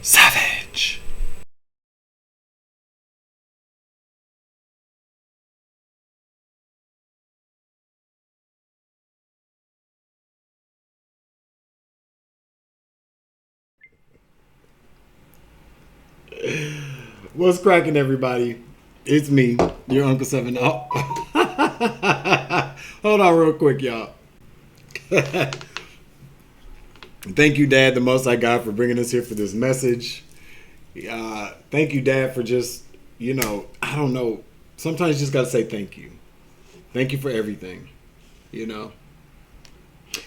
Savage. What's cracking, everybody? It's me, your Uncle Seven. Oh. Hold on real quick, y'all. Thank you, Dad, the most I got, for bringing us here for this message. Thank you, Dad, for just, I don't know. Sometimes you just got to say thank you. Thank you for everything, If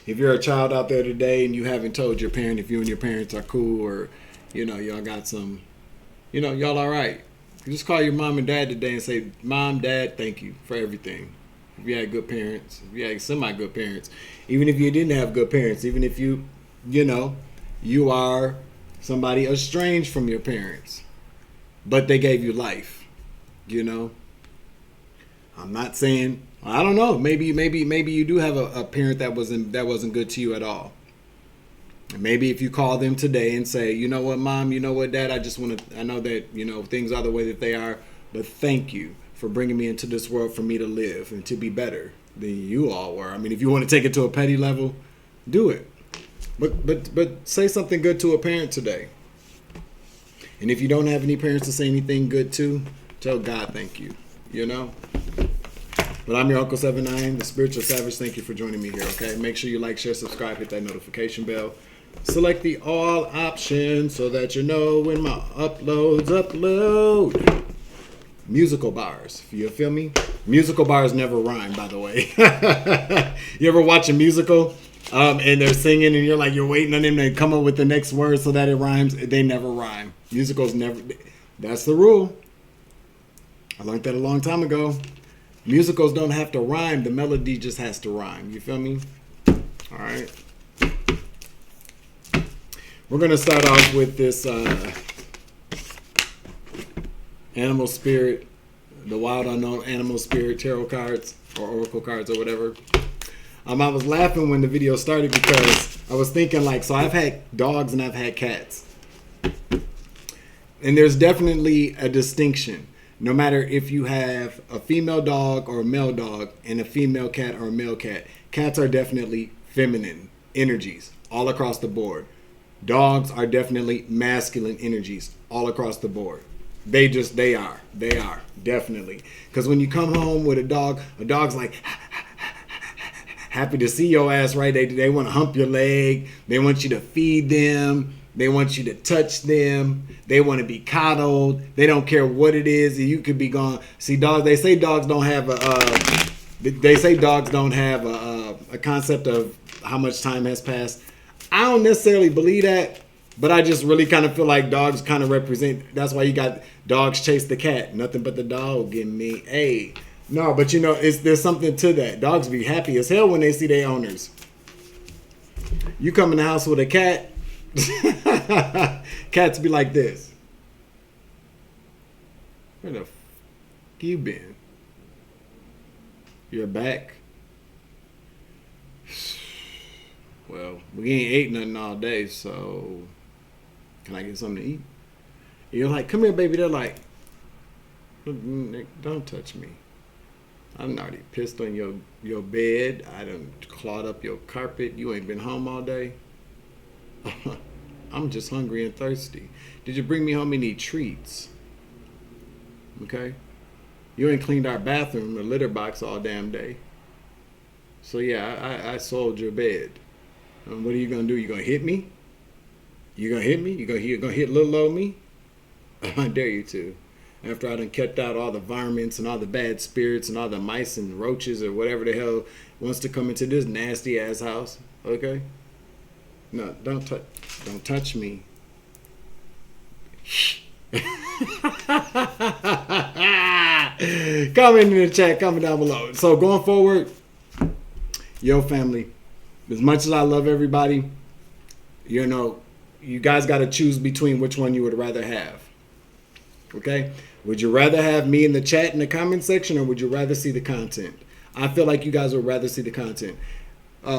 you're a child out there today and you haven't told your parent if you and your parents are cool, or, y'all got some, y'all all right. You just call your mom and dad today and say, Mom, Dad, thank you for everything. If you had good parents, if you had semi-good parents, even if you didn't have good parents, even if you are somebody estranged from your parents, but they gave you life, I'm not saying, I don't know, maybe you do have a parent that wasn't good to you at all. And maybe if you call them today and say, you know what, Mom, you know what, Dad, I know that, things are the way that they are, but thank you for bringing me into this world for me to live and to be better than you all were. I mean, if you want to take it to a petty level, do it. But say something good to a parent today. And if you don't have any parents to say anything good to, tell God thank you, But I'm your Uncle 79, the Spiritual Savage. Thank you for joining me here, okay? Make sure you like, share, subscribe, hit that notification bell. Select the all option so that you know when my uploads upload. Musical bars, you feel me? Musical bars never rhyme, by the way. You ever watch a musical and they're singing and you're waiting on them to come up with the next word so that it rhymes? They never rhyme. Musicals never. That's the rule. I learned that a long time ago. Musicals don't have to rhyme. The melody just has to rhyme. You feel me? All right. We're going to start off with this animal spirit, the wild unknown animal spirit tarot cards or oracle cards or whatever. I was laughing when the video started because I was thinking so I've had dogs and I've had cats. And there's definitely a distinction. No matter if you have a female dog or a male dog and a female cat or a male cat, cats are definitely feminine energies all across the board. Dogs are definitely masculine energies all across the board. They are definitely. Because when you come home with a dog's like happy to see your ass, right? They want to hump your leg. They want you to feed them. They want you to touch them. They want to be coddled. They don't care what it is. You could be gone. See, dogs. They say dogs don't have a concept of how much time has passed. I don't necessarily believe that, but I just really kind of feel like dogs kind of represent. That's why you got dogs chase the cat. Nothing but the dog getting me. Hey, no, but there's something to that. Dogs be happy as hell when they see their owners. You come in the house with a cat. Cats be like this. Where the f*** you been? You're back? Well, we ain't ate nothing all day, so can I get something to eat? You're like, come here, baby. They're like, don't touch me. I done already pissed on your bed. I done clawed up your carpet. You ain't been home all day. I'm just hungry and thirsty. Did you bring me home any treats? Okay? You ain't cleaned our bathroom, the litter box all damn day. So yeah, I sold your bed. What are you gonna do? You gonna hit me? You gonna hit me? You gonna hit little old me? I dare you to. After I done kept out all the varmints and all the bad spirits and all the mice and roaches or whatever the hell wants to come into this nasty ass house. Okay? No, don't touch me. Comment in the chat, comment down below. So going forward, yo family, as much as I love everybody, you guys got to choose between which one you would rather have. Okay? Would you rather have me in the chat in the comment section, or would you rather see the content? I feel like you guys would rather see the content.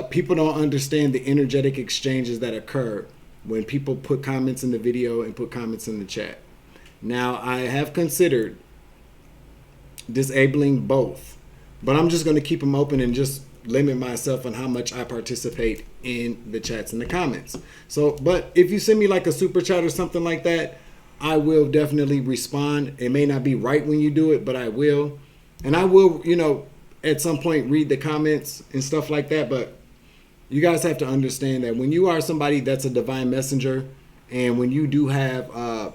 People don't understand the energetic exchanges that occur when people put comments in the video and put comments in the chat. Now, I have considered disabling both, but I'm just going to keep them open and just limit myself on how much I participate in the chats and the comments. So, but if you send me like a super chat or something like that, I will definitely respond. It may not be right when you do it, but I will. And I will, at some point read the comments and stuff like that. But you guys have to understand that when you are somebody that's a divine messenger, and when you do have, a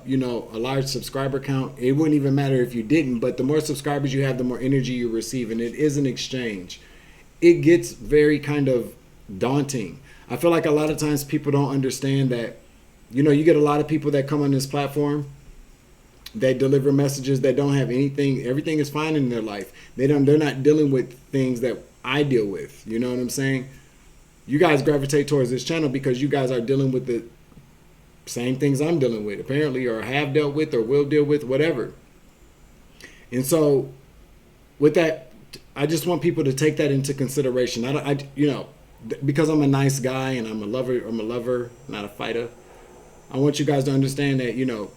large subscriber count, it wouldn't even matter if you didn't. But the more subscribers you have, the more energy you receive. And it is an exchange. It gets very kind of daunting. I feel like a lot of times people don't understand that, you get a lot of people that come on this platform that deliver messages that don't have anything. Everything is fine in their life. They're not dealing with things that I deal with. You know what I'm saying? You guys gravitate towards this channel because you guys are dealing with the same things I'm dealing with, apparently, or have dealt with, or will deal with, whatever. And so with that, I just want people to take that into consideration. Because I'm a nice guy and I'm a lover, not a fighter. I want you guys to understand that,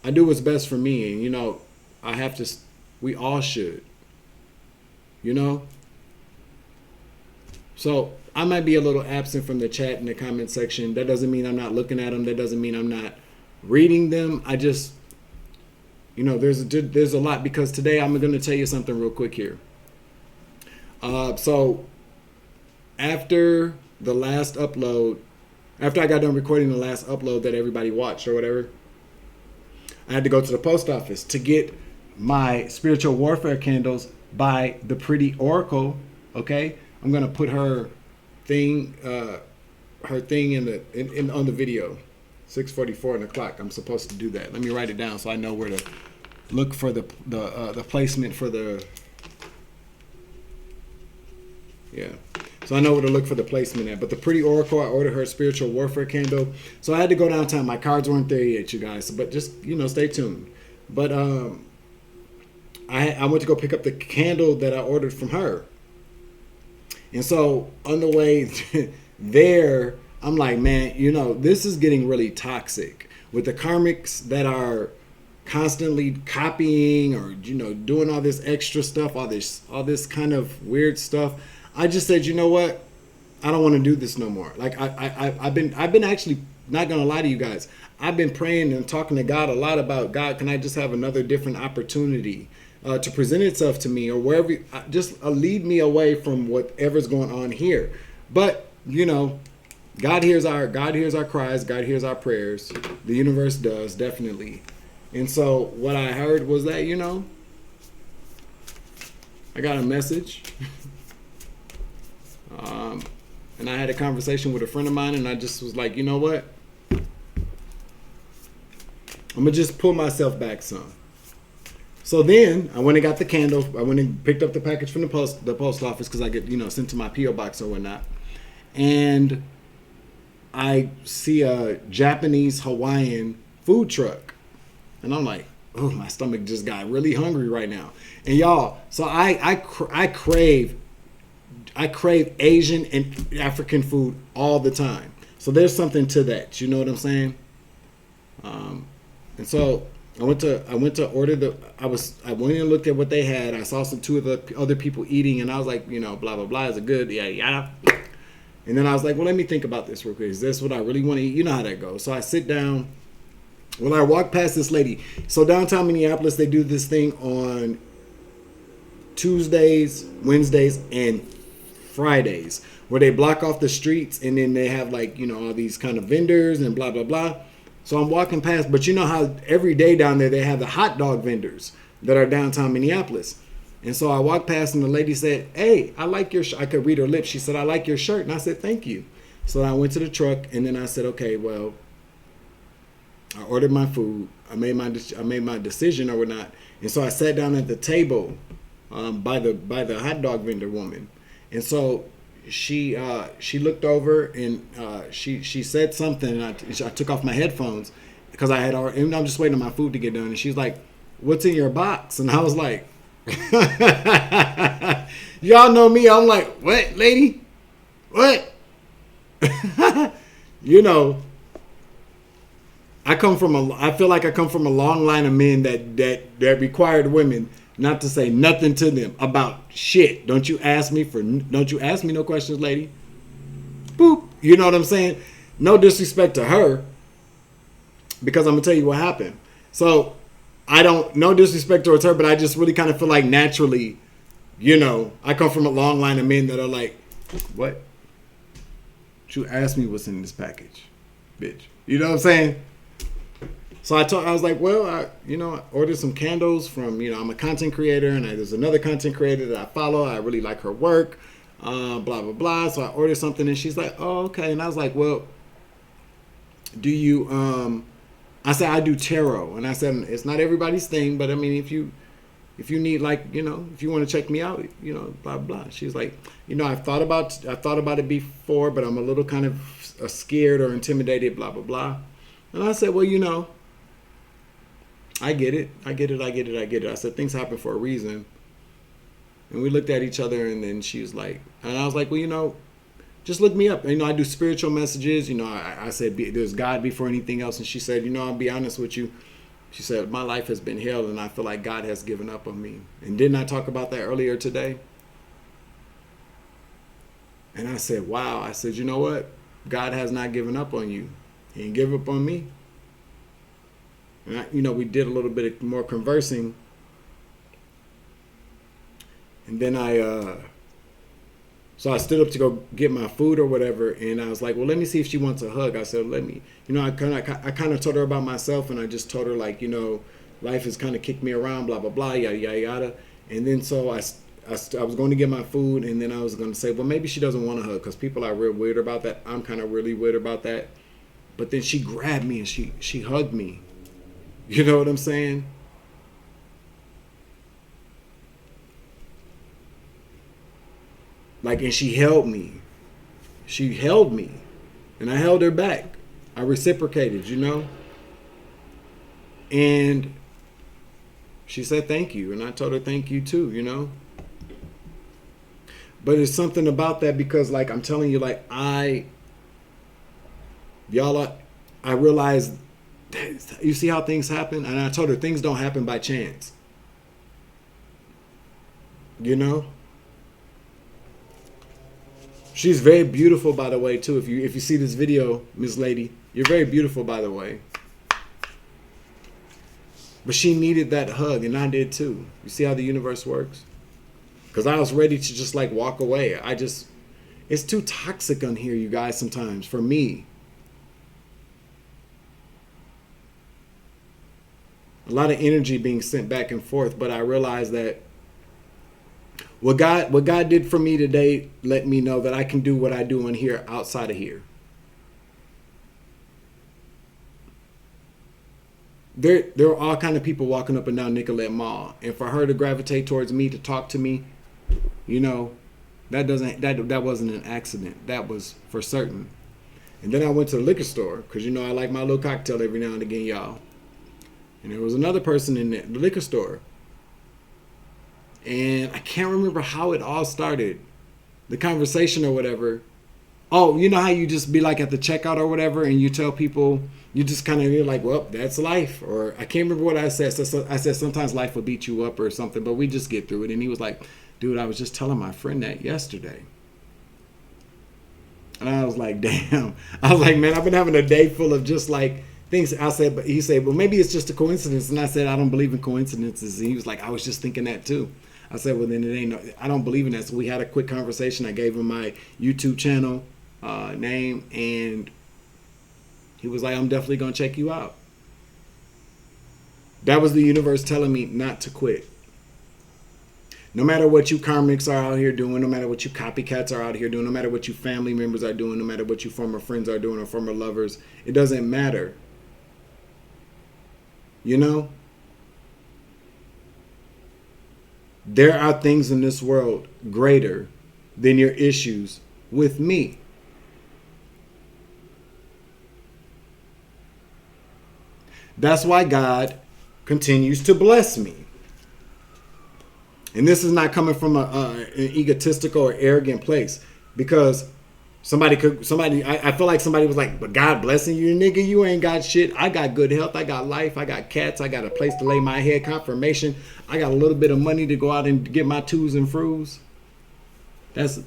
I do what's best for me, and, we all should, So I might be a little absent from the chat and the comment section. That doesn't mean I'm not looking at them. That doesn't mean I'm not reading them. I just, there's a lot, because today I'm going to tell you something real quick here. So after the last upload, after I got done recording the last upload that everybody watched or whatever, I had to go to the post office to get my spiritual warfare candles by the Pretty Oracle. Okay, I'm gonna put her thing in on the video. 6:44 on the clock. I'm supposed to do that. Let me write it down so I know where to look for the placement for the. Yeah. So I know where to look for the placement at. But the Pretty Oracle, I ordered her spiritual warfare candle. So I had to go downtown. My cards weren't there yet, you guys. But just, stay tuned. But I went to go pick up the candle that I ordered from her. And so on the way there, I'm like, man, this is getting really toxic. With the karmics that are constantly copying or, doing all this extra stuff, all this kind of weird stuff. I just said, you know what? I don't want to do this no more. Like I've been actually, not gonna lie to you guys, I've been praying and talking to God a lot about, God, can I just have another different opportunity to present itself to me, or wherever, just lead me away from whatever's going on here. But God hears our cries, God hears our prayers. The universe does, definitely. And so what I heard was that, I got a message. And I had a conversation with a friend of mine, and I just was like, you know what? I'm going to just pull myself back some. So then I went and got the candle. I went and picked up the package from the post office, because I get, sent to my P.O. box or whatnot. And I see a Japanese Hawaiian food truck. And I'm like, oh, my stomach just got really hungry right now. And y'all, so I crave Asian and African food all the time. So there's something to that. You know what I'm saying? And so I went to order I went and looked at what they had. I saw two of the other people eating, and I was like, blah, blah, blah. Is it good? Yeah. And then I was like, well, let me think about this real quick. Is this what I really want to eat? You know how that goes. So I sit down. When I walk past this lady, so downtown Minneapolis, they do this thing on Tuesdays, Wednesdays, and Fridays, where they block off the streets, and then they have all these kind of vendors and blah, blah, blah. So I'm walking past, but you know how every day down there they have the hot dog vendors that are downtown Minneapolis. And so I walked past, and the lady said, hey, I like your shirt. I could read her lips. She said, I like your shirt. And I said, thank you. So I went to the truck, and then I said, okay, well, I ordered my food. I made my decision or whatnot. And so I sat down at the table by the hot dog vendor woman. And so she looked over, and she said something, and I took off my headphones because and I'm just waiting on my food to get done. And she's like, what's in your box? And I was like, y'all know me. I'm like, what, lady? What? I feel like I come from a long line of men that required women not to say nothing to them about shit. Don't you ask me no questions, lady. Boop. You know what I'm saying? No disrespect to her, because I'm gonna tell you what happened. So no disrespect towards her, but I just really kind of feel like naturally, I come from a long line of men that are like, what? You asked me what's in this package, bitch. You know what I'm saying? So I was like, well, I ordered some candles from, I'm a content creator, and there's another content creator that I follow. I really like her work, blah, blah, blah. So I ordered something, and she's like, oh, okay. And I was like, well, do you, I said, I do tarot. And I said, it's not everybody's thing, but I mean, if you need, like, if you want to check me out, blah, blah. She's like, I thought about it before, but I'm a little kind of scared or intimidated, blah, blah, blah. And I said, well, I get it. I said, things happen for a reason. And we looked at each other, and then she was like, and I was like, well, just look me up. I do spiritual messages. I said, there's God before anything else. And she said, I'll be honest with you. She said, my life has been hell, and I feel like God has given up on me. And didn't I talk about that earlier today? And I said, wow. I said, you know what? God has not given up on you. He didn't give up on me. And we did a little bit more conversing. And then so I stood up to go get my food or whatever, and I was like, well, let me see if she wants a hug. I said, let me, I kind of told her about myself, and I just told her, like, life has kind of kicked me around, blah, blah, blah, yada, yada, yada. And then so I was going to get my food, and then I was going to say, well, maybe she doesn't want a hug, because people are real weird about that. I'm kind of really weird about that. But then she grabbed me, and she hugged me. You know what I'm saying? Like, and she held me. She held me. And I held her back. I reciprocated, And she said thank you. And I told her thank you too, But it's something about that, because, like, I'm telling you, like, I realized, you see how things happen? And I told her things don't happen by chance. She's very beautiful, by the way, too. If you see this video, Miss Lady, you're very beautiful, by the way. But she needed that hug, and I did too. You see how the universe works? Because I was ready to just, like, walk away. It's too toxic on here, you guys, sometimes, for me. A lot of energy being sent back and forth, but I realized that what God did for me today let me know that I can do what I do in here outside of here. There are all kind of people walking up and down Nicollet Mall, and for her to gravitate towards me to talk to me, that wasn't an accident. That was for certain. And then I went to the liquor store, because I like my little cocktail every now and again, y'all. And there was another person in the liquor store. And I can't remember how it all started. The conversation or whatever. Oh, you know how you just be like at the checkout or whatever, and you tell people, you just kind of, you're like, well, that's life. Or I can't remember what I said. So I said, sometimes life will beat you up or something, but we just get through it. And he was like, dude, I was just telling my friend that yesterday. And I was like, damn. I was like, man, I've been having a day full of just like things. I said, but he said, well, maybe it's just a coincidence. And I said, I don't believe in coincidences. And he was like, I was just thinking that too. I said, well, then it ain't no, I don't believe in that. So we had a quick conversation. I gave him my YouTube channel name, and he was like, I'm definitely going to check you out. That was the universe telling me not to quit. No matter what you karmics are out here doing, no matter what you copycats are out here doing, no matter what you family members are doing, no matter what you former friends are doing or former lovers, it doesn't matter. There are things in this world greater than your issues with me. That's why God continues to bless me. And this is not coming from an egotistical or arrogant place, because I feel like somebody was like, but God blessing you, nigga, you ain't got shit. I got good health. I got life. I got cats. I got a place to lay my head, confirmation. I got a little bit of money to go out and get my twos and froos. That's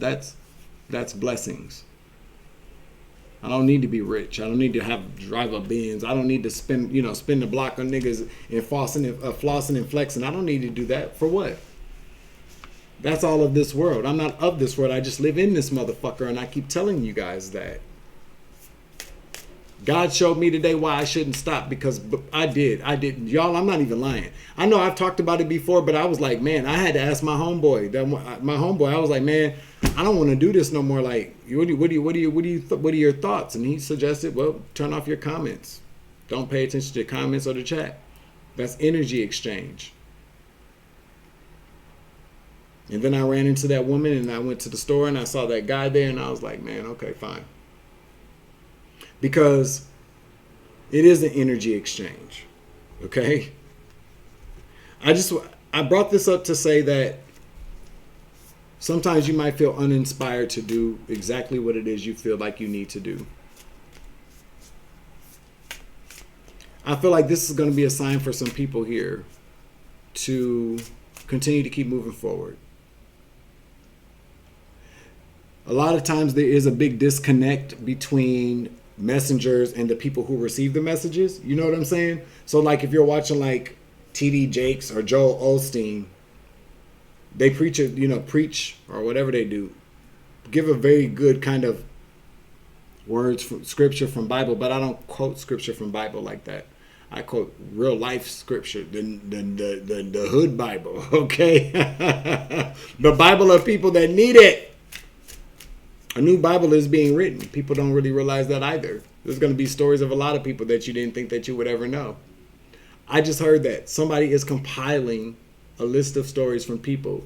blessings. I don't need to be rich. I don't need to drive a Benz. I don't need to spend the block on niggas and flossing and flexing. I don't need to do that. For what? That's all of this world. I'm not of this world. I just live in this motherfucker, and I keep telling you guys that. God showed me today why I shouldn't stop, because I did. Y'all, I'm not even lying. I know I've talked about it before, but I was like, man, I had to ask my homeboy. I was like, man, I don't want to do this no more. Like, what are your thoughts? And he suggested, well, turn off your comments. Don't pay attention to comments or the chat. That's energy exchange. And then I ran into that woman, and I went to the store, and I saw that guy there, and I was like, man, okay, fine. Because it is an energy exchange, okay? I brought this up to say that sometimes you might feel uninspired to do exactly what it is you feel like you need to do. I feel like this is going to be a sign for some people here to continue to keep moving forward. A lot of times there is a big disconnect between messengers and the people who receive the messages. You know what I'm saying? So like if you're watching like TD Jakes or Joel Osteen, they preach or whatever they do, give a very good kind of words from scripture from Bible, but I don't quote scripture from Bible like that. I quote real life scripture, the hood Bible, okay? The Bible of people that need it. A new Bible is being written. People don't really realize that either. There's going to be stories of a lot of people that you didn't think that you would ever know. I just heard that somebody is compiling a list of stories from people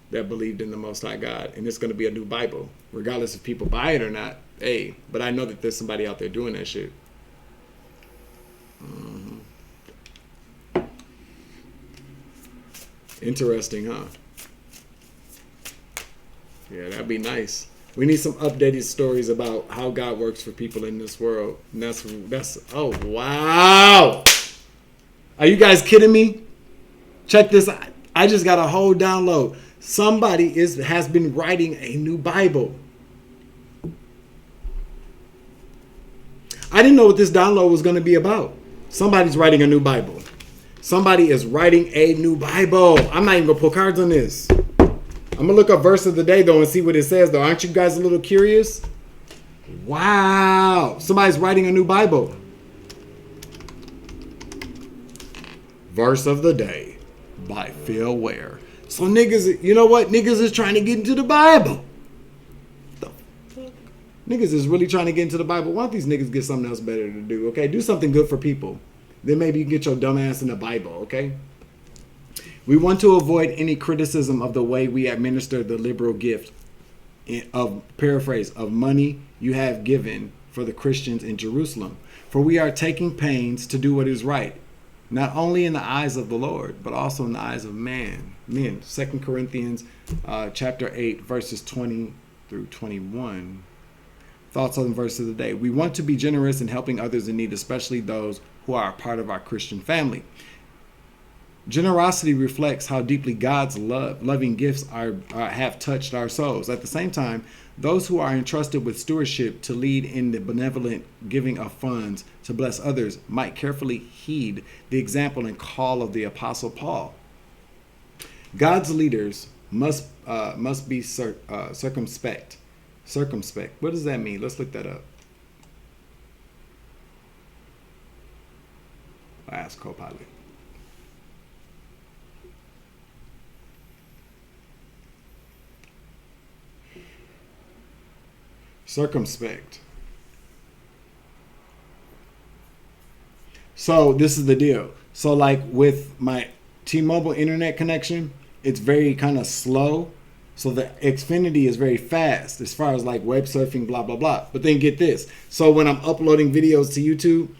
that believed in the Most High God, and it's going to be a new Bible, regardless if people buy it or not. Hey, but I know that there's somebody out there doing that shit. Interesting, huh? Yeah, that'd be nice. We need some updated stories about how God works for people in this world. And that's oh wow. Are you guys kidding me? Check this out. I just got a whole download. Somebody has been writing a new Bible. I didn't know what this download was going to be about. Somebody's writing a new Bible. Somebody is writing a new Bible. I'm not even going to pull cards on this. I'm going to look up verse of the day, though, and see what it says, though. Aren't you guys a little curious? Wow. Somebody's writing a new Bible. Verse of the day by Phil Ware. So niggas, you know what? Niggas is trying to get into the Bible. The fuck? Niggas is really trying to get into the Bible. Why don't these niggas get something else better to do, okay? Do something good for people. Then maybe you can get your dumb ass in the Bible, okay? We want to avoid any criticism of the way we administer the liberal gift of money you have given for the Christians in Jerusalem. For we are taking pains to do what is right, not only in the eyes of the Lord, but also in the eyes of men. 2 Corinthians chapter 8, verses 20 through 21. Thoughts on the verse of the day. We want to be generous in helping others in need, especially those who are a part of our Christian family. Generosity reflects how deeply God's loving gifts have touched our souls. At the same time, those who are entrusted with stewardship to lead in the benevolent giving of funds to bless others might carefully heed the example and call of the Apostle Paul. God's leaders must be circumspect. Circumspect. What does that mean? Let's look that up. I'll ask Copilot. Circumspect. So this is the deal. So like with my T-Mobile internet connection, it's very kind of slow. So the Xfinity is very fast as far as like web surfing, blah, blah, blah. But then get this. So when I'm uploading videos to YouTube,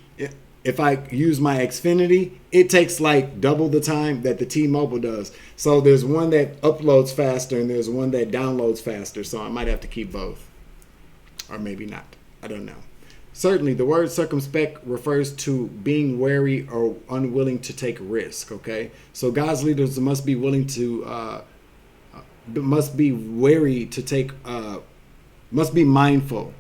if I use my Xfinity, it takes like double the time that the T-Mobile does. So there's one that uploads faster and there's one that downloads faster. So I might have to keep both. Or maybe not. I don't know. Certainly, the word circumspect refers to being wary or unwilling to take risk. Okay, so God's leaders must be willing to, must be wary to take, must be mindful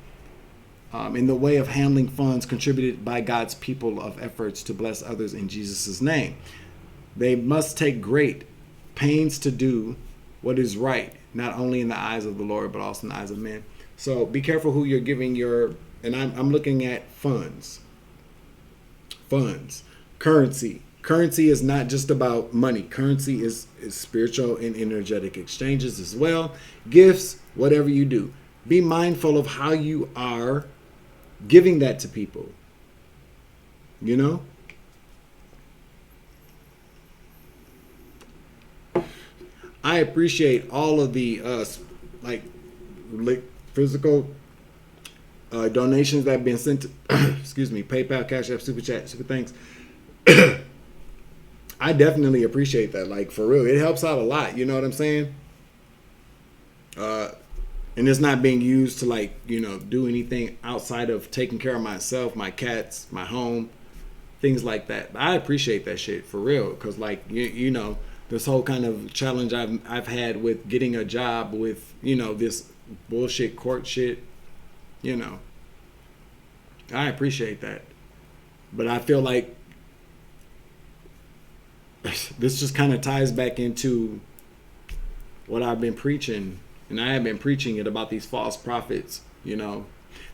in the way of handling funds contributed by God's people of efforts to bless others in Jesus' name. They must take great pains to do what is right, not only in the eyes of the Lord, but also in the eyes of men. So be careful who you're giving your, and I'm looking at funds, currency. Currency is not just about money. Currency is spiritual and energetic exchanges as well. Gifts, whatever you do. Be mindful of how you are giving that to people. You know? I appreciate all of the physical donations that have been sent to, excuse me, PayPal, Cash App, Super Chat, Super Thanks. I definitely appreciate that. Like, for real, it helps out a lot. You know what I'm saying? And it's not being used to, like, you know, do anything outside of taking care of myself, my cats, my home, things like that. I appreciate that shit, for real. Because, like, you know, this whole kind of challenge I've had with getting a job with, you know, this bullshit court shit, you know, I appreciate that. But I feel like this just kind of ties back into what I've been preaching, and I have been preaching it about these false prophets. You know,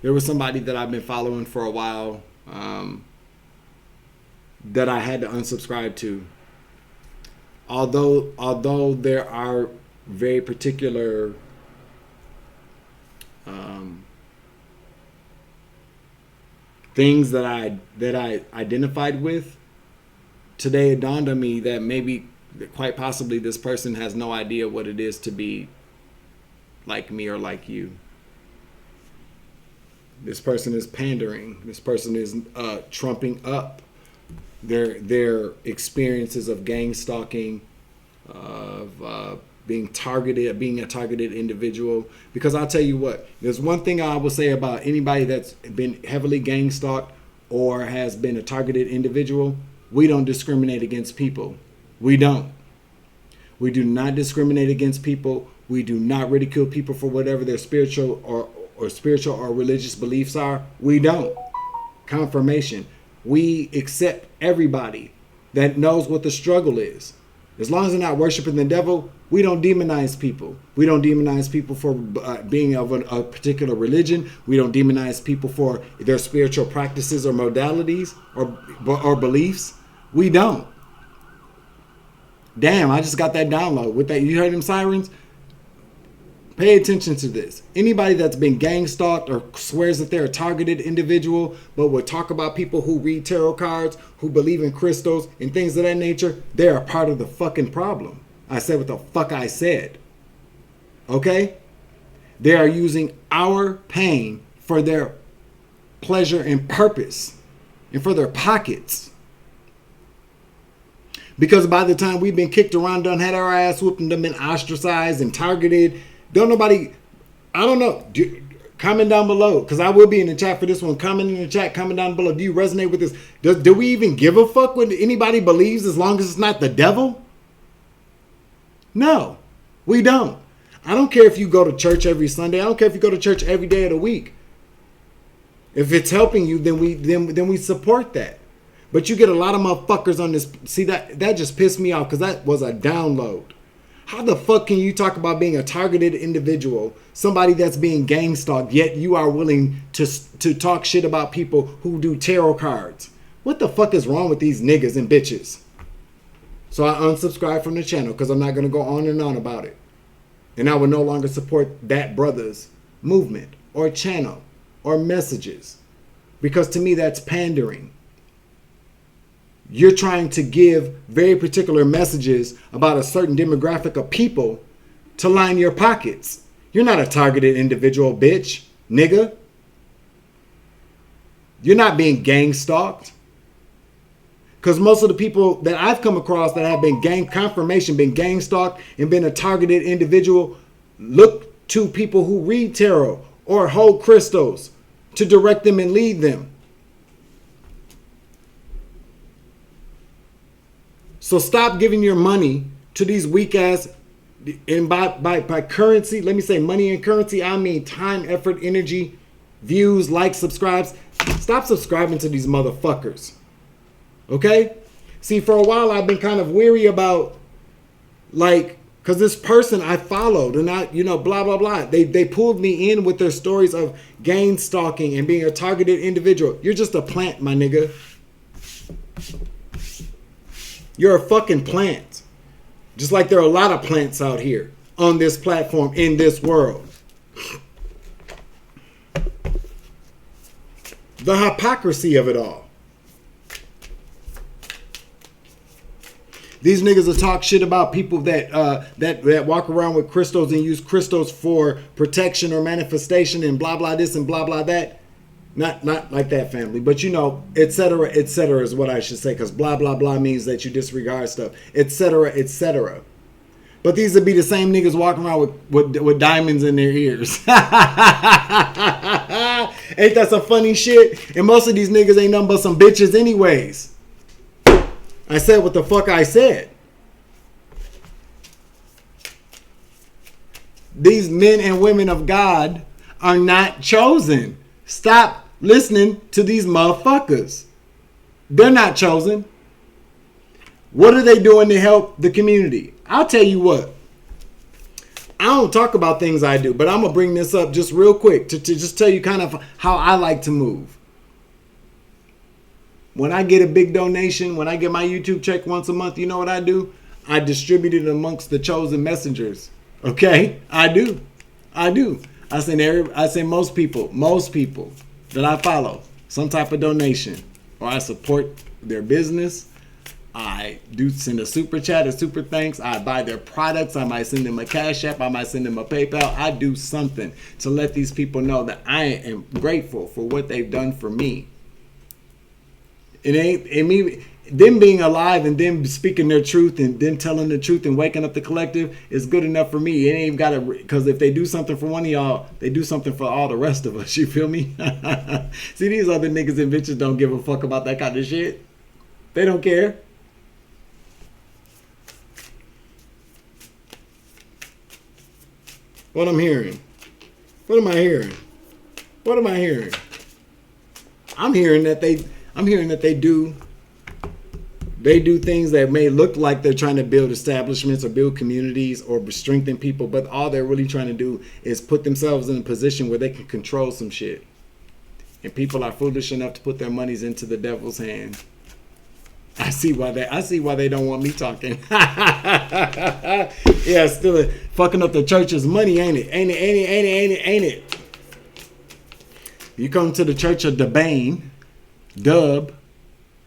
there was somebody that I've been following for a while that I had to unsubscribe to. Although there are very particular things that I identified with, today it dawned on me that maybe, quite possibly, this person has no idea what it is to be like me or like you. This person is pandering. This person is trumping up their experiences of gang stalking, of being a targeted individual. Because I'll tell you what, there's one thing I will say about anybody that's been heavily gang stalked or has been a targeted individual: we don't discriminate against people. We don't. We do not discriminate against people. We do not ridicule people for whatever their spiritual or religious beliefs are. We don't. Confirmation. We accept everybody that knows what the struggle is. As long as they're not worshiping the devil, we don't demonize people. We don't demonize people for being of a particular religion. We don't demonize people for their spiritual practices or modalities or beliefs. We don't. Damn, I just got that download. With that, you heard them sirens? Pay attention to this. Anybody that's been gang stalked or swears that they're a targeted individual, but will talk about people who read tarot cards, who believe in crystals and things of that nature, they're a part of the fucking problem. I said what the fuck I said. Okay? They are using our pain for their pleasure and purpose and for their pockets. Because by the time we've been kicked around, done had our ass whooped and done been ostracized and targeted, don't nobody, I don't know, comment down below, because I will be in the chat for this one. Comment in the chat, comment down below. Do you resonate with this? Do we even give a fuck what anybody believes as long as it's not the devil? No, we don't. I don't care if you go to church every Sunday. I don't care if you go to church every day of the week. If it's helping you, then we support that. But you get a lot of motherfuckers on this. See, that just pissed me off, because that was a download. How the fuck can you talk about being a targeted individual, somebody that's being gang stalked, yet you are willing to talk shit about people who do tarot cards? What the fuck is wrong with these niggas and bitches? So I unsubscribed from the channel, because I'm not going to go on and on about it. And I will no longer support that brother's movement or channel or messages, because to me that's pandering. You're trying to give very particular messages about a certain demographic of people to line your pockets. You're not a targeted individual, bitch, nigga. You're not being gang stalked. Because most of the people that I've come across that have been been gang stalked and been a targeted individual, look to people who read tarot or hold crystals to direct them and lead them. So stop giving your money to these weak ass, and by currency, let me say money and currency, I mean time, effort, energy, views, likes, subscribes. Stop subscribing to these motherfuckers. Okay? See, for a while I've been kind of weary about, like, because this person I followed and I, blah, blah, blah. They pulled me in with their stories of gang stalking and being a targeted individual. You're just a plant, my nigga. You're a fucking plant. Just like there are a lot of plants out here on this platform in this world. The hypocrisy of it all. These niggas will talk shit about people that walk around with crystals and use crystals for protection or manifestation and blah blah this and blah blah that. Not like that, family, but etc. etc. is what I should say, because blah blah blah means that you disregard stuff, etc. etc. But these would be the same niggas walking around with diamonds in their ears. Ain't that some funny shit? And most of these niggas ain't nothing but some bitches anyways. I said what the fuck I said. These men and women of God are not chosen. Stop listening to these motherfuckers. They're not chosen. What are they doing to help the community? I'll tell you what. I don't talk about things I do, but I'm going to bring this up just real quick to just tell you kind of how I like to move. When I get a big donation, when I get my YouTube check once a month, you know what I do? I distribute it amongst the chosen messengers. Okay? I do. I send most people that I follow some type of donation, or I support their business. I do send a super chat, a super thanks. I buy their products. I might send them a Cash App. I might send them a PayPal. I do something to let these people know that I am grateful for what they've done for me. Them being alive and them speaking their truth and them telling the truth and waking up the collective is good enough for me. It ain't got to, because if they do something for one of y'all, they do something for all the rest of us. You feel me? See, these other niggas and bitches don't give a fuck about that kind of shit. They don't care. What I'm hearing? What am I hearing? What am I hearing? I'm hearing that they do things that may look like they're trying to build establishments or build communities or strengthen people, but all they're really trying to do is put themselves in a position where they can control some shit. And people are foolish enough to put their monies into the devil's hand. I see why they don't want me talking. Yeah, still fucking up the church's money, ain't it? Ain't it? You come to the church of Debane, Dub,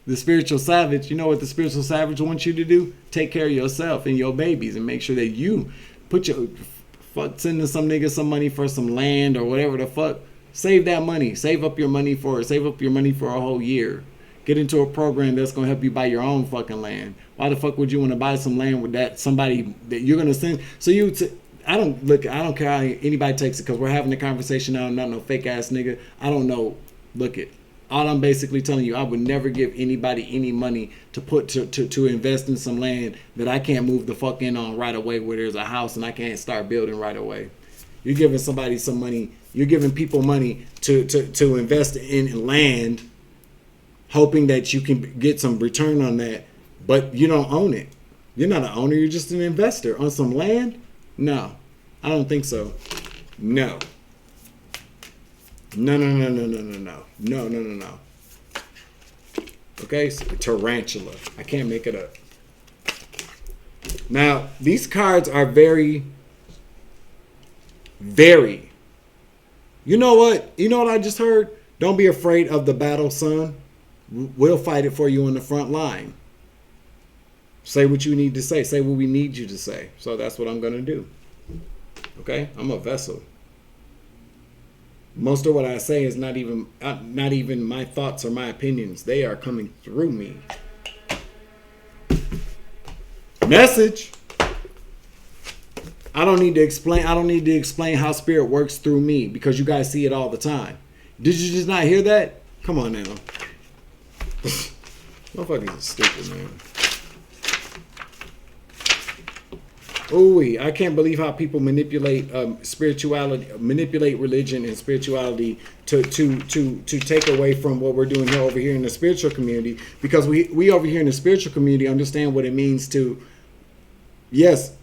the spiritual savage. You know what the spiritual savage wants you to do? Take care of yourself and your babies and make sure that you sending some nigga some money for some land or whatever the fuck. Save that money. Save up your money for it. Save up your money for a whole year. Get into a program that's going to help you buy your own fucking land. Why the fuck would you want to buy some land with that somebody that you're going to send? So I don't care how anybody takes it, because we're having a conversation now. I'm not no fake ass nigga. I don't know. Look it. All I'm basically telling you, I would never give anybody any money to put to invest in some land that I can't move the fuck in on right away, where there's a house and I can't start building right away. You're giving somebody some money. You're giving people money to invest in land, hoping that you can get some return on that, but you don't own it. You're not an owner. You're just an investor on some land. No, I don't think so. No. No. Okay, so tarantula. I can't make it up. Now, these cards are very, very. You know what? You know what I just heard? Don't be afraid of the battle, son. We'll fight it for you on the front line. Say what you need to say. Say what we need you to say. So that's what I'm going to do. Okay? I'm a vessel. Most of what I say is not even my thoughts or my opinions. They are coming through me. Message. I don't need to explain how spirit works through me because you guys see it all the time. Did you just not hear that? Come on now. Motherfuckers are stupid, man. Ooh, I can't believe how people manipulate spirituality, manipulate religion and spirituality to take away from what we're doing over here in the spiritual community. Because we over here in the spiritual community understand what it means to. Yes,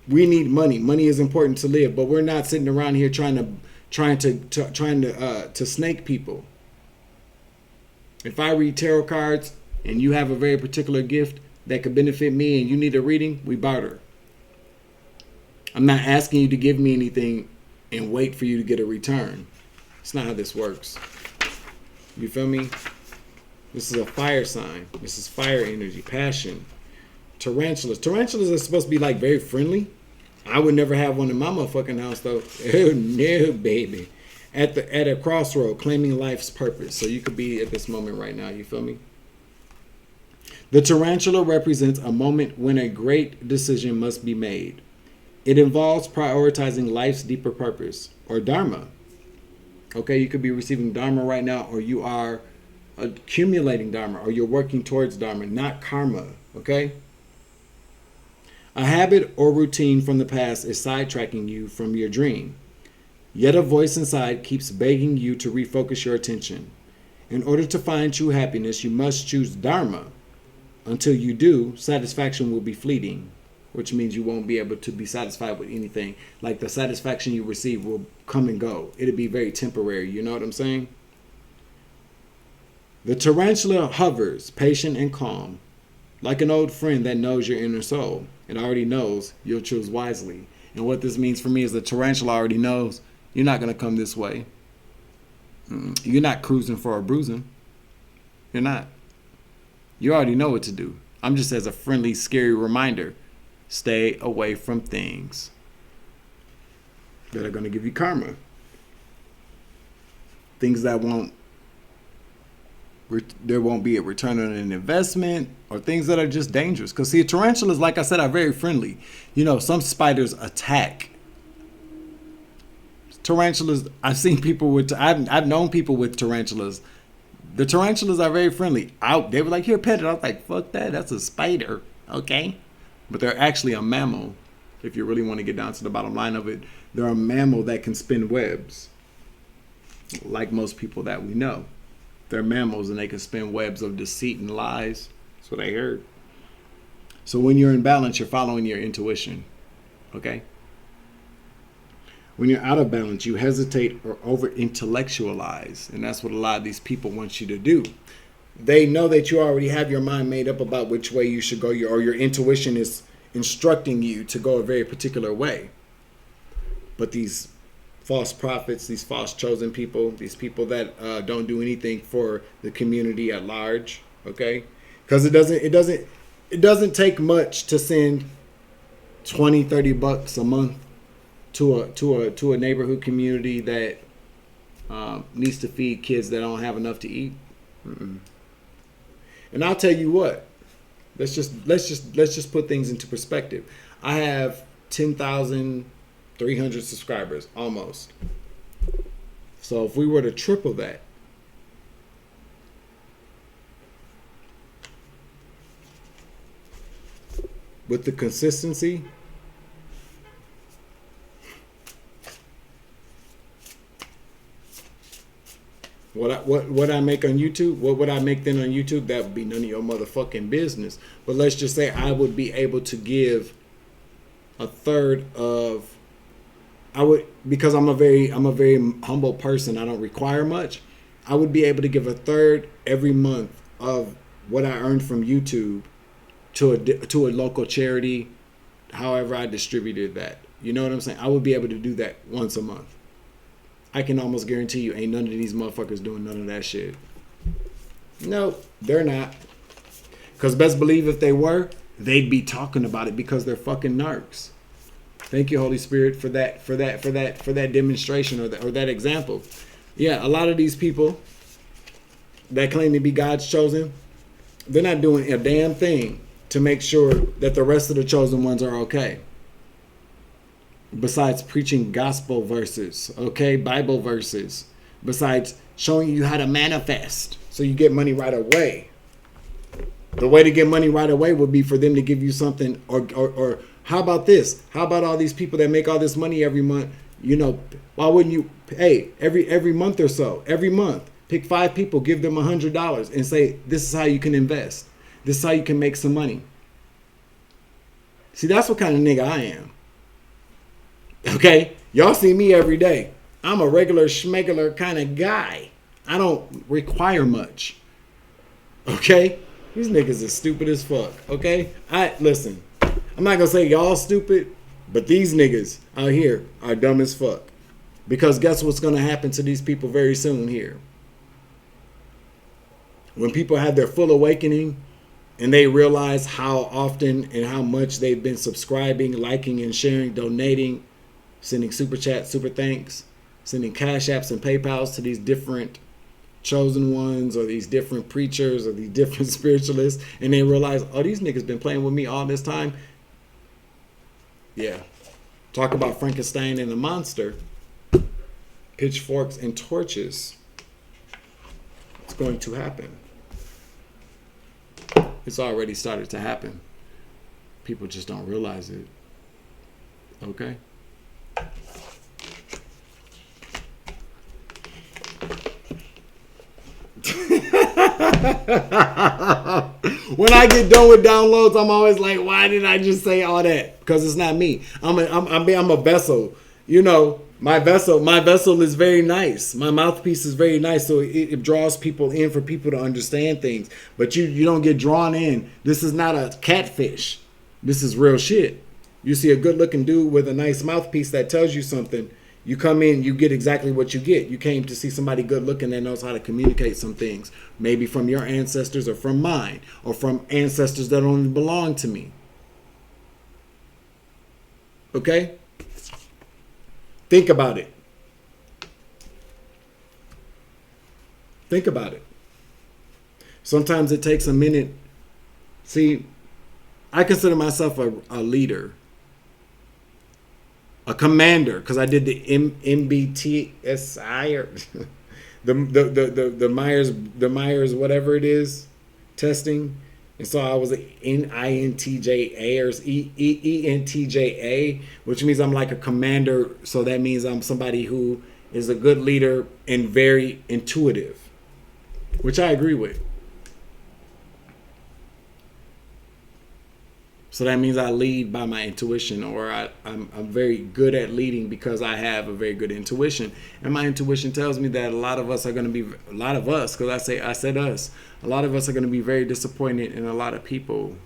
we need money. Money is important to live, but we're not sitting around here trying to snake people. If I read tarot cards and you have a very particular gift that could benefit me and you need a reading, we barter. I'm not asking you to give me anything and wait for you to get a return. It's not how this works. You feel me? This is a fire sign. This is fire energy, passion. Tarantulas. Tarantulas are supposed to be like very friendly. I would never have one in my motherfucking house though. Oh no, baby. At a crossroad, claiming life's purpose. So you could be at this moment right now. You feel me? The tarantula represents a moment when a great decision must be made. It involves prioritizing life's deeper purpose or dharma. Okay, you could be receiving dharma right now, or you are accumulating dharma, or you're working towards dharma, not karma. Okay? A habit or routine from the past is sidetracking you from your dream. Yet a voice inside keeps begging you to refocus your attention. In order to find true happiness, you must choose dharma. Until you do, satisfaction will be fleeting, which means you won't be able to be satisfied with anything. Like the satisfaction you receive will come and go. It'll be very temporary. You know what I'm saying? The tarantula hovers, patient and calm, like an old friend that knows your inner soul. It already knows you'll choose wisely. And what this means for me is the tarantula already knows you're not going to come this way. You're not cruising for a bruising. You're not. You already know what to do. I'm just as a friendly, scary reminder. Stay away from things that are going to give you karma. Things that there won't be a return on an investment, or things that are just dangerous. Because see, tarantulas, like I said, are very friendly. You know, some spiders attack. Tarantulas, I've known people with tarantulas. The tarantulas are very friendly. They were like, here, pet it. I was like, fuck that. That's a spider. Okay. But they're actually a mammal. If you really want to get down to the bottom line of it, they're a mammal that can spin webs. Like most people that we know. They're mammals and they can spin webs of deceit and lies. That's what I heard. So when you're in balance, you're following your intuition. Okay? When you're out of balance, you hesitate or over-intellectualize. And that's what a lot of these people want you to do. They know that you already have your mind made up about which way you should go, or your intuition is instructing you to go a very particular way. But these false prophets, these false chosen people, these people that don't do anything for the community at large, okay? Because it doesn't take much to send $20-30 a month to a neighborhood community that needs to feed kids that don't have enough to eat. Mm-mm. And I'll tell you what, let's just put things into perspective. I have 10,300 subscribers almost. So if we were to triple that, with the consistency, what I make on YouTube, what would I make then on YouTube? That would be none of your motherfucking business. But let's just say I would be able to give a third of, because I'm a very humble person. I don't require much. I would be able to give a third every month of what I earned from YouTube to a local charity, however I distributed that. You know what I'm saying? I would be able to do that once a month. I can almost guarantee you ain't none of these motherfuckers doing none of that shit. No, they're not. Because best believe if they were, they'd be talking about it because they're fucking narcs. Thank you, Holy Spirit, for that demonstration or that example. Yeah, a lot of these people that claim to be God's chosen, they're not doing a damn thing to make sure that the rest of the chosen ones are okay. besides preaching gospel verses, okay, Bible verses, besides showing you how to manifest so you get money right away. The way to get money right away would be for them to give you something, or how about this? How about all these people that make all this money every month? You know, why wouldn't you, hey, every month or so, every month, pick 5 people, give them $100 and say, this is how you can invest. This is how you can make some money. See, that's what kind of nigga I am. Okay? Y'all see me every day. I'm a regular schmegular kind of guy. I don't require much. Okay? These niggas are stupid as fuck. Okay? Listen, I'm not gonna say y'all stupid, but these niggas out here are dumb as fuck. Because guess what's gonna happen to these people very soon here? When people have their full awakening and they realize how often and how much they've been subscribing, liking, and sharing, donating, sending super chats, super thanks, sending cash apps and PayPals to these different chosen ones or these different preachers or these different spiritualists, and they realize, oh, these niggas been playing with me all this time. Yeah. Talk about Frankenstein and a monster. Pitchforks and torches. It's going to happen. It's already started to happen. People just don't realize it. Okay? When I get done with downloads, I'm always like, why did I just say all that? Because it's not me. I'm a vessel. You know, my vessel is very nice. My mouthpiece is very nice, so it draws people in for people to understand things. But you don't get drawn in. This is not a catfish. This is real shit. You see a good-looking dude with a nice mouthpiece that tells you something. You come in, you get exactly what you get. You came to see somebody good-looking that knows how to communicate some things. Maybe from your ancestors or from mine. Or from ancestors that don't even belong to me. Okay? Think about it. Think about it. Sometimes it takes a minute. See, I consider myself a leader. A commander, because I did the MBTSI or the Myers whatever it is testing, and so I was an INTJA or ENTJA, which means I'm like a commander. So that means I'm somebody who is a good leader and very intuitive, which I agree with. So that means I lead by my intuition, or I'm very good at leading because I have a very good intuition. And my intuition tells me that a lot of us are going to be, a lot of us, because I said us, a lot of us are going to be very disappointed in a lot of people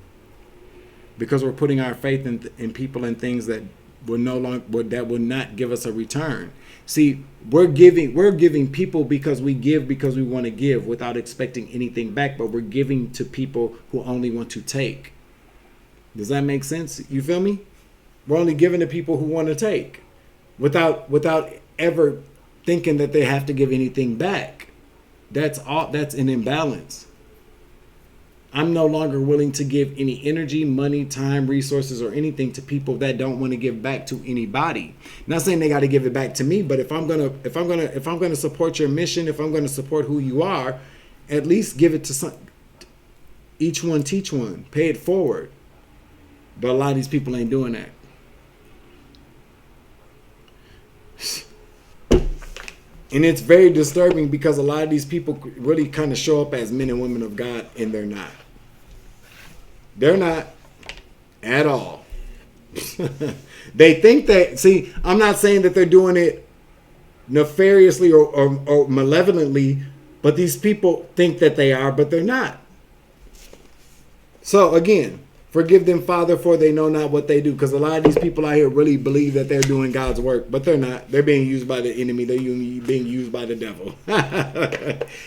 because we're putting our faith in people and things that will not give us a return. See, we're giving people because we want to give without expecting anything back, but we're giving to people who only want to take. Does that make sense? You feel me? We're only giving to people who want to take without ever thinking that they have to give anything back. That's an imbalance. I'm no longer willing to give any energy, money, time, resources, or anything to people that don't want to give back to anybody. Not saying they got to give it back to me, but if I'm gonna support your mission, if I'm gonna support who you are, at least give it to some. Each one teach one. Pay it forward. But a lot of these people ain't doing that. And it's very disturbing because a lot of these people really kind of show up as men and women of God, and they're not. They're not at all. They think that, see, I'm not saying that they're doing it nefariously or malevolently, but these people think that they are, but they're not. So again, forgive them, Father, for they know not what they do. Because a lot of these people out here really believe that they're doing God's work, but they're not. They're being used by the enemy. They're being used by the devil.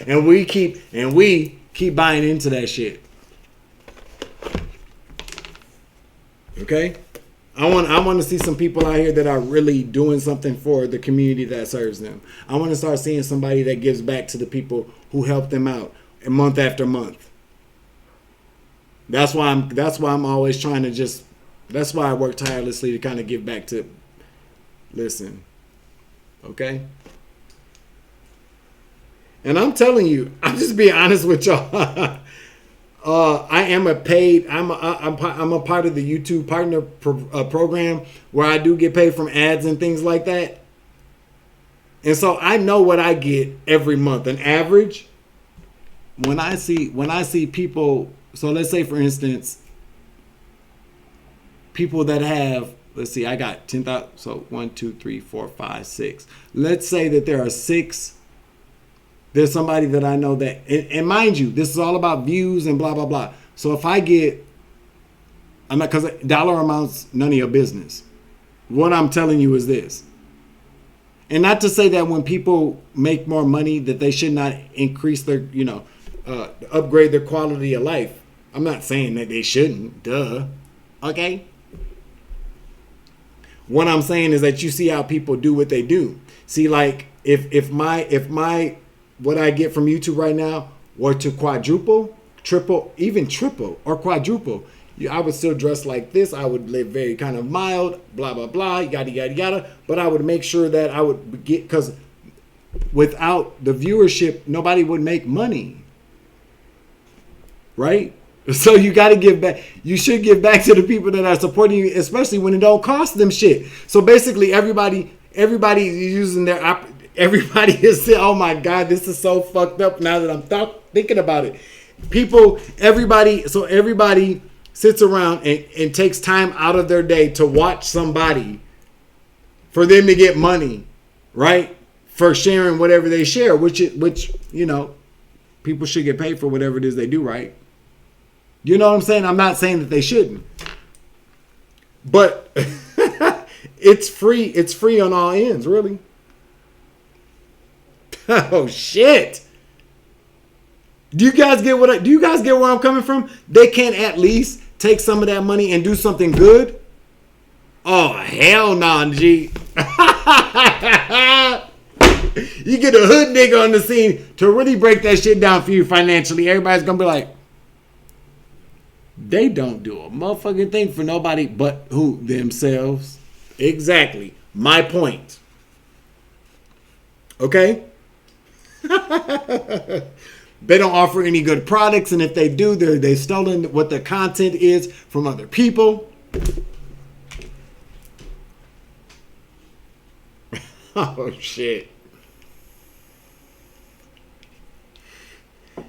and we keep buying into that shit. Okay? I want to see some people out here that are really doing something for the community that serves them. I want to start seeing somebody that gives back to the people who help them out month after month. That's why I'm always trying to that's why I work tirelessly to kind of give back to Listen, okay? And I'm telling you, I'm just being honest with y'all. I am a paid. I'm a part of the YouTube partner program where I do get paid from ads and things like that. And so I know what I get every month. An average. When I see people. So let's say, for instance, people that have. Let's see. I got 10,000. So 1, 2, 3, 4, 5, 6. Let's say that there are 6. There's somebody that I know that, and mind you, this is all about views and blah, blah, blah. So if I get, I'm not, because dollar amounts, none of your business. What I'm telling you is this. And not to say that when people make more money that they should not increase their, upgrade their quality of life. I'm not saying that they shouldn't, duh. Okay? What I'm saying is that you see how people do what they do. See, like, if my what I get from YouTube right now were to quadruple, triple, even triple or quadruple, I would still dress like this. I would live very kind of mild, blah, blah, blah, yada, yada, yada. But I would make sure that I would get, because without the viewership, nobody would make money. Right? So you got to give back. You should give back to the people that are supporting you, especially when it don't cost them shit. So basically everybody using their everybody is saying, oh my God, this is so fucked up now that I'm thinking about it. Everybody sits around and takes time out of their day to watch somebody for them to get money, right? For sharing whatever they share, which people should get paid for whatever it is they do, right? You know what I'm saying? I'm not saying that they shouldn't. But it's free. It's free on all ends, really. Oh shit! Do you guys get where I'm coming from? They can't at least take some of that money and do something good? Oh hell no, G! You get a hood nigga on the scene to really break that shit down for you financially. Everybody's gonna be like, they don't do a motherfucking thing for nobody but who? Themselves. Exactly. My point. Okay? They don't offer any good products, and if they do, they've stolen what the content is from other people. Oh shit.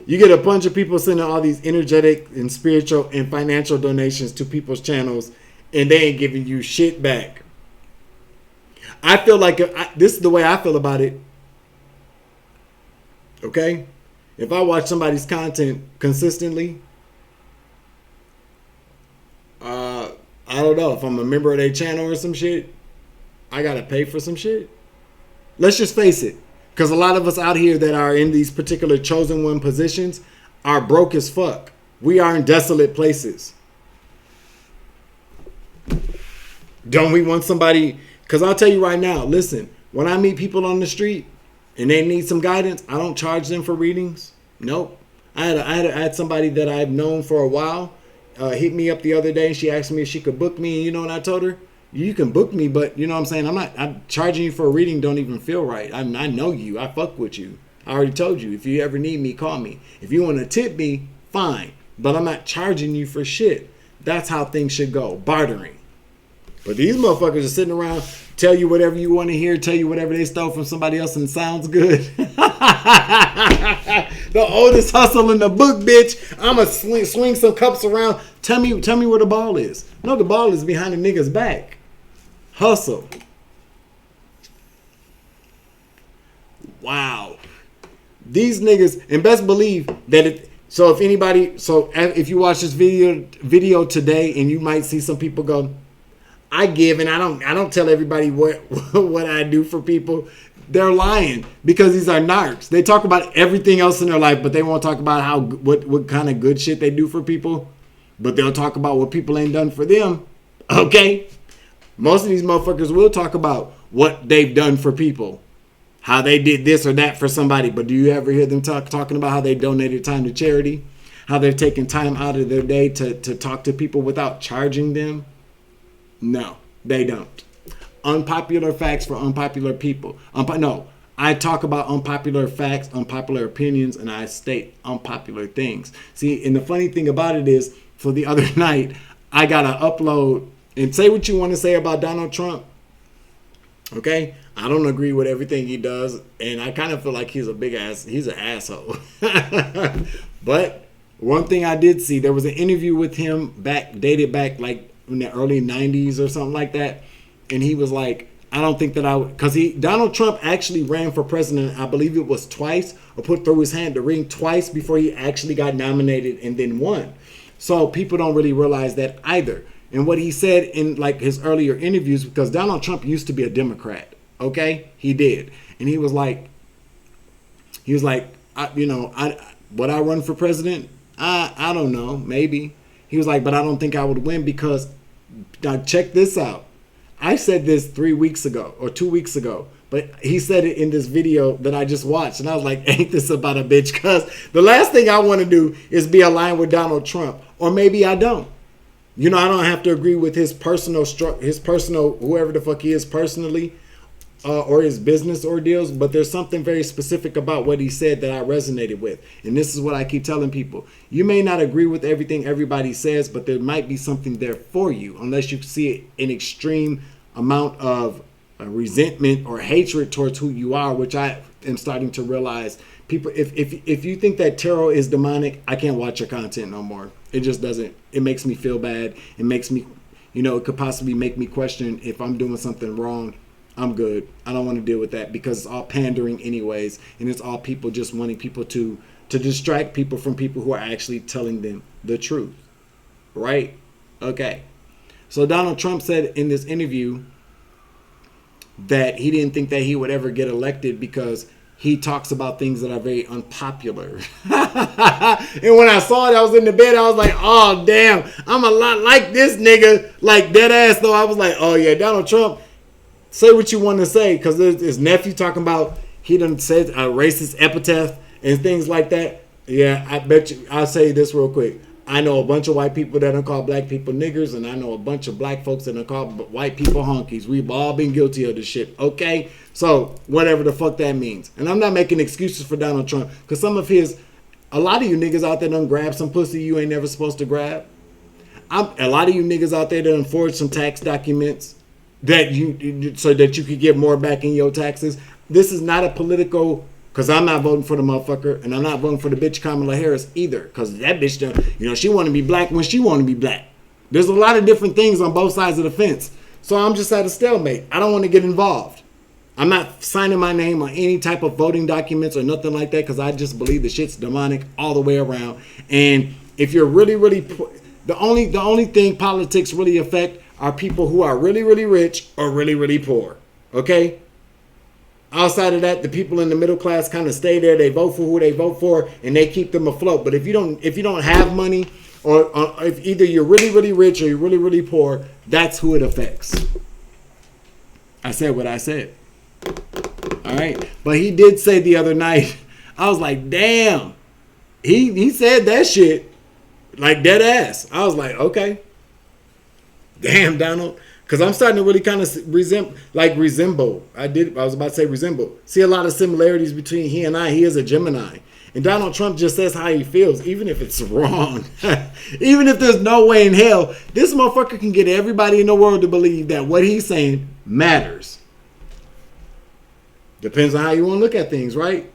You get a bunch of people sending all these energetic and spiritual and financial donations to people's channels, and they ain't giving you shit back. I feel like this is the way I feel about it. Okay? If I watch somebody's content consistently, I don't know. If I'm a member of their channel or some shit, I gotta pay for some shit. Let's just face it. Because a lot of us out here that are in these particular chosen one positions are broke as fuck. We are in desolate places. Don't we want somebody? Because I'll tell you right now, listen, when I meet people on the street and they need some guidance, I don't charge them for readings. Nope. I had somebody that I've known for a while hit me up the other day, and she asked me if she could book me. And you know what I told her? You can book me, but you know what I'm saying? I'm charging you for a reading don't even feel right. I know you. I fuck with you. I already told you. If you ever need me, call me. If you want to tip me, fine. But I'm not charging you for shit. That's how things should go. Bartering. But these motherfuckers are sitting around, tell you whatever you want to hear, tell you whatever they stole from somebody else and it sounds good. The oldest hustle in the book, bitch. I'ma swing some cups around. Tell me where the ball is. No, the ball is behind the nigga's back. Hustle. Wow. These niggas, and best believe that if you watch this video today, and you might see some people go, I give, and I don't tell everybody what I do for people. They're lying, because these are narcs. They talk about everything else in their life, but they won't talk about what kind of good shit they do for people. But they'll talk about what people ain't done for them. Okay? Most of these motherfuckers will talk about what they've done for people. How they did this or that for somebody. But do you ever hear them talking about how they donated time to charity? How they've taken time out of their day to talk to people without charging them? No, they don't. unpopular facts for unpopular people. No, I talk about unpopular facts, unpopular opinions, and I state unpopular things. See, and the funny thing about it is, for the other night, I got to upload and say what you want to say about Donald Trump. Okay? I don't agree with everything he does, and I kind of feel like he's an asshole. But one thing I did see, there was an interview with him dated back like in the early 90s or something like that, and he was like, I don't think that Donald Trump actually ran for president, I believe it was twice, or put through his hand to ring twice before he actually got nominated and then won. So people don't really realize that either. And what he said in like his earlier interviews, because Donald Trump used to be a Democrat, okay? He did. And he was like, would I run for president? I don't know, maybe. He was like, but I don't think I would win because, now check this out. I said this 3 weeks ago or 2 weeks ago, but he said it in this video that I just watched. And I was like, ain't this about a bitch? Because the last thing I want to do is be aligned with Donald Trump. Or maybe I don't. I don't have to agree with his personal, whoever the fuck he is personally, or his business ordeals. But there's something very specific about what he said that I resonated with. And this is what I keep telling people. You may not agree with everything everybody says, but there might be something there for you, unless you see an extreme amount of resentment or hatred towards who you are, which I am starting to realize. People, if you think that tarot is demonic, I can't watch your content no more. It just doesn't. It makes me feel bad. It makes me, it could possibly make me question if I'm doing something wrong. I'm good. I don't want to deal with that because it's all pandering anyways. And it's all people just wanting people to distract people from people who are actually telling them the truth. Right? Okay. So Donald Trump said in this interview that he didn't think that he would ever get elected because he talks about things that are very unpopular. And when I saw it, I was in the bed. I was like, oh, damn. I'm a lot like this nigga. Like, dead ass, though. I was like, oh, yeah, Donald Trump, say what you want to say. Because his nephew talking about he done said a racist epithet and things like that. Yeah, I bet you. I'll say this real quick. I know a bunch of white people that don't call black people niggers, and I know a bunch of black folks that don't call white people honkies. We've all been guilty of this shit, okay? So, whatever the fuck that means. And I'm not making excuses for Donald Trump, because a lot of you niggas out there done grab some pussy you ain't never supposed to grab. A lot of you niggas out there done forged some tax documents so that you could get more back in your taxes. This is not a political... Because I'm not voting for the motherfucker, and I'm not voting for the bitch Kamala Harris either. Because that bitch, she want to be black when she want to be black. There's a lot of different things on both sides of the fence. So I'm just at a stalemate. I don't want to get involved. I'm not signing my name on any type of voting documents or nothing like that because I just believe the shit's demonic all the way around. And if you're really, really... The only thing politics really affect are people who are really, really rich or really, really poor. Okay? Outside of that, the people in the middle class kind of stay there. They vote for who they vote for, and they keep them afloat. But if you don't have money, or if either you're really, really rich or you're really, really poor, that's who it affects. I said what I said. All right. But he did say the other night, I was like, damn. He said that shit like dead ass. I was like, okay. Damn, Donald. Because I'm starting to really kind of resemble. I was about to say resemble. See a lot of similarities between he and I. He is a Gemini. And Donald Trump just says how he feels, even if it's wrong. Even if there's no way in hell, this motherfucker can get everybody in the world to believe that what he's saying matters. Depends on how you want to look at things, right?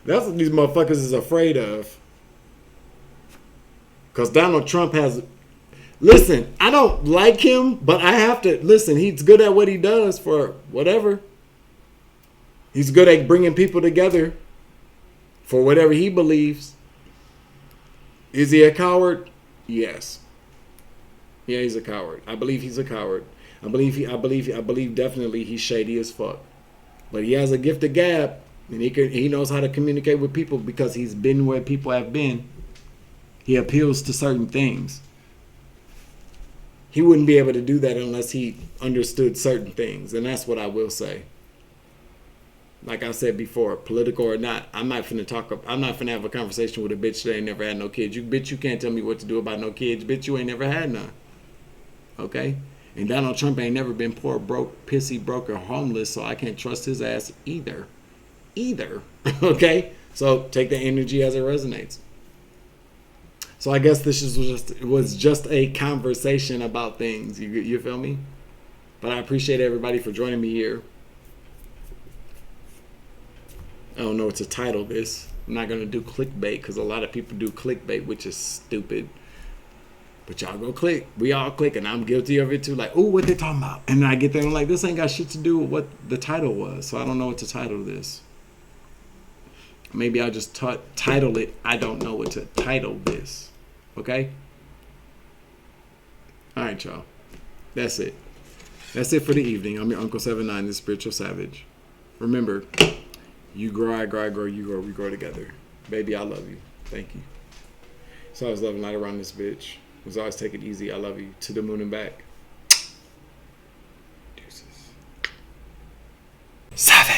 That's what these motherfuckers is afraid of. Because Donald Trump has... Listen, I don't like him, but I have to... Listen, he's good at what he does for whatever. He's good at bringing people together for whatever he believes. Is he a coward? Yes. Yeah, he's a coward. I believe he's a coward. I believe definitely he's shady as fuck. But he has a gift of gab. And he knows how to communicate with people because he's been where people have been. He appeals to certain things. He wouldn't be able to do that unless he understood certain things. And that's what I will say. Like I said before, political or not, I'm not finna have a conversation with a bitch that ain't never had no kids. You can't tell me what to do about no kids. Bitch, you ain't never had none. Okay? And Donald Trump ain't never been poor, broke, pissy, broke, or homeless, so I can't trust his ass either. Okay? So take the energy as it resonates. So I guess this was just a conversation about things. You feel me? But I appreciate everybody for joining me here. I don't know what to title this. I'm not going to do clickbait because a lot of people do clickbait, which is stupid. But y'all go click. We all click, and I'm guilty of it too. Like, oh, what they talking about? And then I get there and I'm like, this ain't got shit to do with what the title was. So I don't know what to title this. Maybe I'll just title it, I don't know what to title this. Okay? All right, y'all. That's it. That's it for the evening. I'm your Uncle 79, the Spiritual Savage. Remember, you grow, I grow, I grow, you grow, we grow together. Baby, I love you. Thank you. So I was loving light around this bitch. Was always take it easy. I love you. To the moon and back. Deuces. Savage.